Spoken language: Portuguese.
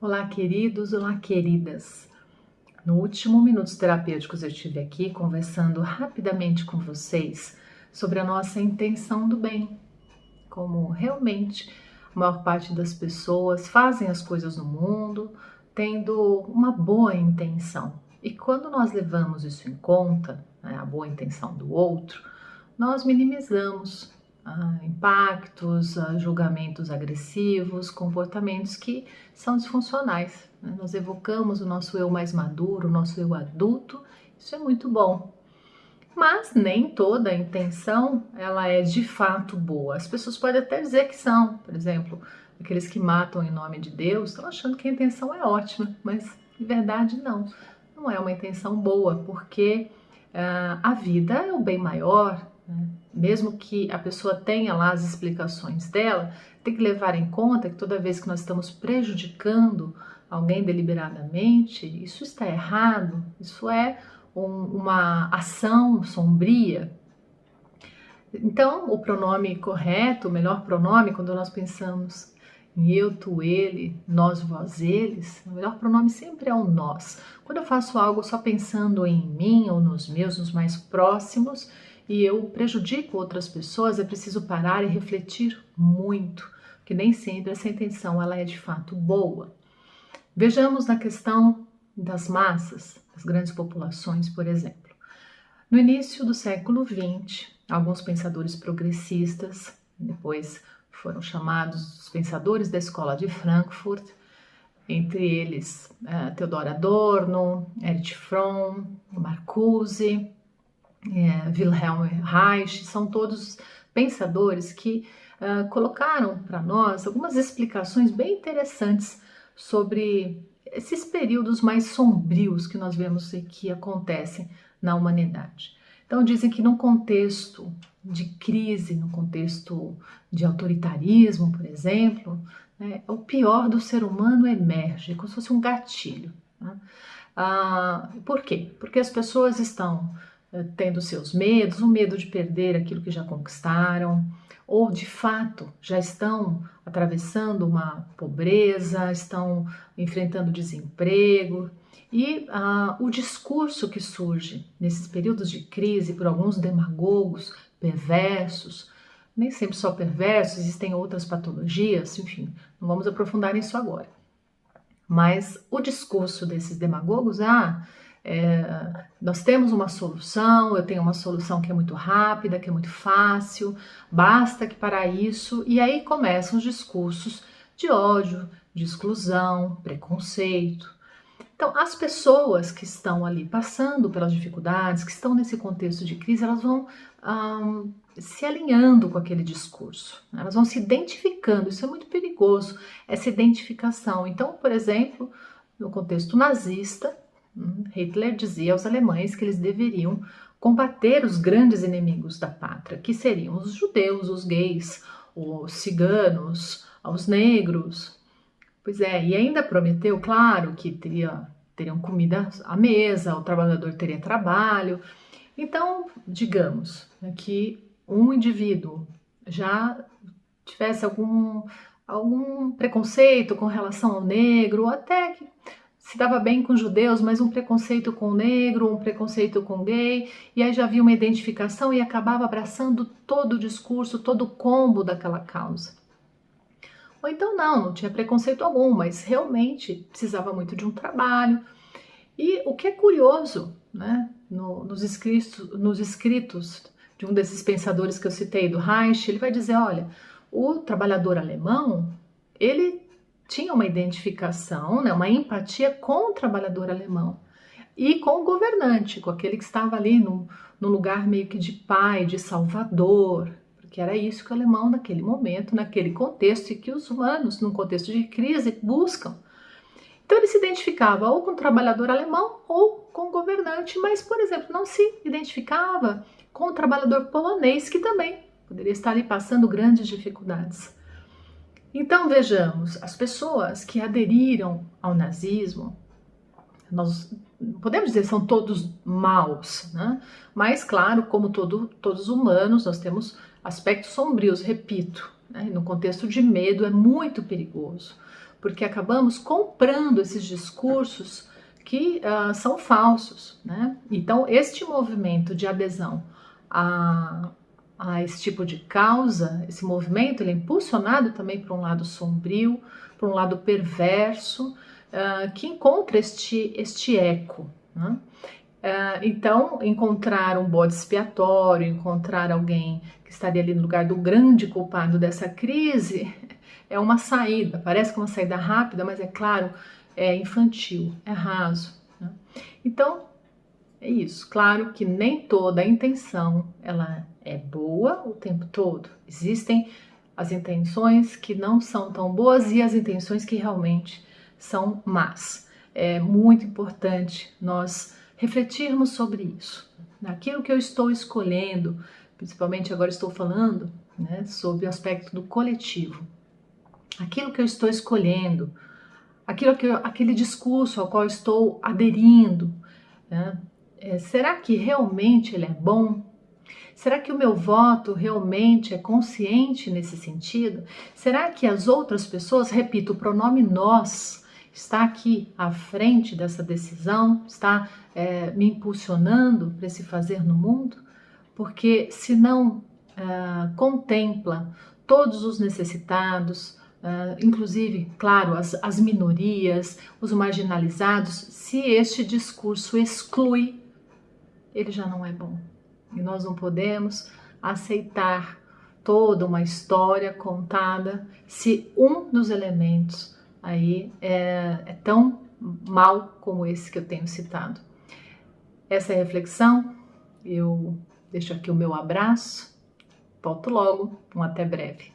Olá, queridos, olá, queridas. No último Minutos Terapêuticos eu estive aqui conversando rapidamente com vocês sobre a nossa intenção do bem, como realmente a maior parte das pessoas fazem as coisas no mundo tendo uma boa intenção. E quando nós levamos isso em conta, né, a boa intenção do outro, nós minimizamos impactos, julgamentos agressivos, comportamentos que são disfuncionais, né? Nós evocamos o nosso eu mais maduro, o nosso eu adulto, isso é muito bom. Mas nem toda a intenção ela é de fato boa. As pessoas podem até dizer que são, por exemplo, aqueles que matam em nome de Deus estão achando que a intenção é ótima, mas de verdade não é uma intenção boa, porque a vida é o bem maior, né? Mesmo que a pessoa tenha lá as explicações dela, tem que levar em conta que toda vez que nós estamos prejudicando alguém deliberadamente, isso está errado, isso é uma ação sombria. Então, o pronome correto, o melhor pronome, quando nós pensamos em eu, tu, ele, nós, vós, eles, o melhor pronome sempre é o nós. Quando eu faço algo só pensando em mim ou nos meus, nos mais próximos, e eu prejudico outras pessoas, é preciso parar e refletir muito, porque nem sempre essa intenção ela é de fato boa. Vejamos na questão das massas, das grandes populações, por exemplo. No início do século XX, alguns pensadores progressistas, depois foram chamados os pensadores da escola de Frankfurt, entre eles Theodor Adorno, Erich Fromm, Marcuse, Wilhelm Reich, são todos pensadores que colocaram para nós algumas explicações bem interessantes sobre esses períodos mais sombrios que nós vemos que acontecem na humanidade. Então dizem que num contexto de crise, no contexto de autoritarismo, por exemplo, né, o pior do ser humano emerge, como se fosse um gatilho. Né? Por quê? Porque as pessoas estão tendo seus medos, o medo de perder aquilo que já conquistaram, ou de fato já estão atravessando uma pobreza, estão enfrentando desemprego. E o discurso que surge nesses períodos de crise por alguns demagogos perversos, nem sempre só perversos, existem outras patologias, enfim, não vamos aprofundar nisso agora. Mas o discurso desses demagogos, nós temos uma solução, eu tenho uma solução que é muito rápida, que é muito fácil, basta que para isso, e aí começam os discursos de ódio, de exclusão, preconceito. Então, as pessoas que estão ali passando pelas dificuldades, que estão nesse contexto de crise, elas vão se alinhando com aquele discurso, né? Elas vão se identificando, isso é muito perigoso, essa identificação. Então, por exemplo, no contexto nazista, Hitler dizia aos alemães que eles deveriam combater os grandes inimigos da pátria, que seriam os judeus, os gays, os ciganos, os negros. Pois é, e ainda prometeu, claro, que teriam comida à mesa, o trabalhador teria trabalho. Então, digamos que um indivíduo já tivesse algum preconceito com relação ao negro, ou até que se dava bem com judeus, mas um preconceito com o negro, um preconceito com o gay, e aí já havia uma identificação e acabava abraçando todo o discurso, todo o combo daquela causa. Ou então não tinha preconceito algum, mas realmente precisava muito de um trabalho. E o que é curioso, né, nos escritos de um desses pensadores que eu citei, do Reich, ele vai dizer, olha, o trabalhador alemão, ele tinha uma identificação, né, uma empatia com o trabalhador alemão e com o governante, com aquele que estava ali no lugar meio que de pai, de salvador, porque era isso que o alemão naquele momento, naquele contexto, e que os humanos, num contexto de crise, buscam. Então ele se identificava ou com o trabalhador alemão ou com o governante, mas, por exemplo, não se identificava com o trabalhador polonês, que também poderia estar ali passando grandes dificuldades. Então vejamos, as pessoas que aderiram ao nazismo, nós podemos dizer que são todos maus, né? Mas claro, como todos humanos, nós temos aspectos sombrios, repito, né? No contexto de medo é muito perigoso, porque acabamos comprando esses discursos que são falsos, né? Então, este movimento de adesão a esse tipo de causa, esse movimento, ele é impulsionado também para um lado sombrio, para um lado perverso, que encontra este eco, né? Então, encontrar um bode expiatório, encontrar alguém que estaria ali no lugar do grande culpado dessa crise, é uma saída, parece que é uma saída rápida, mas é claro, é infantil, é raso, né? Então, é isso. Claro que nem toda a intenção ela é boa o tempo todo. Existem as intenções que não são tão boas e as intenções que realmente são más. É muito importante nós refletirmos sobre isso. Naquilo que eu estou escolhendo, principalmente agora estou falando, né, sobre o aspecto do coletivo. Aquilo que eu estou escolhendo, aquele discurso ao qual eu estou aderindo, né? Será que realmente ele é bom? Será que o meu voto realmente é consciente nesse sentido? Será que as outras pessoas, repito, o pronome nós está aqui à frente dessa decisão, está me impulsionando para esse fazer no mundo? Porque se não contempla todos os necessitados, inclusive, claro, as minorias, os marginalizados, se este discurso exclui, ele já não é bom. E nós não podemos aceitar toda uma história contada se um dos elementos aí é tão mal como esse que eu tenho citado. Essa é a reflexão, eu deixo aqui o meu abraço, volto logo, até breve.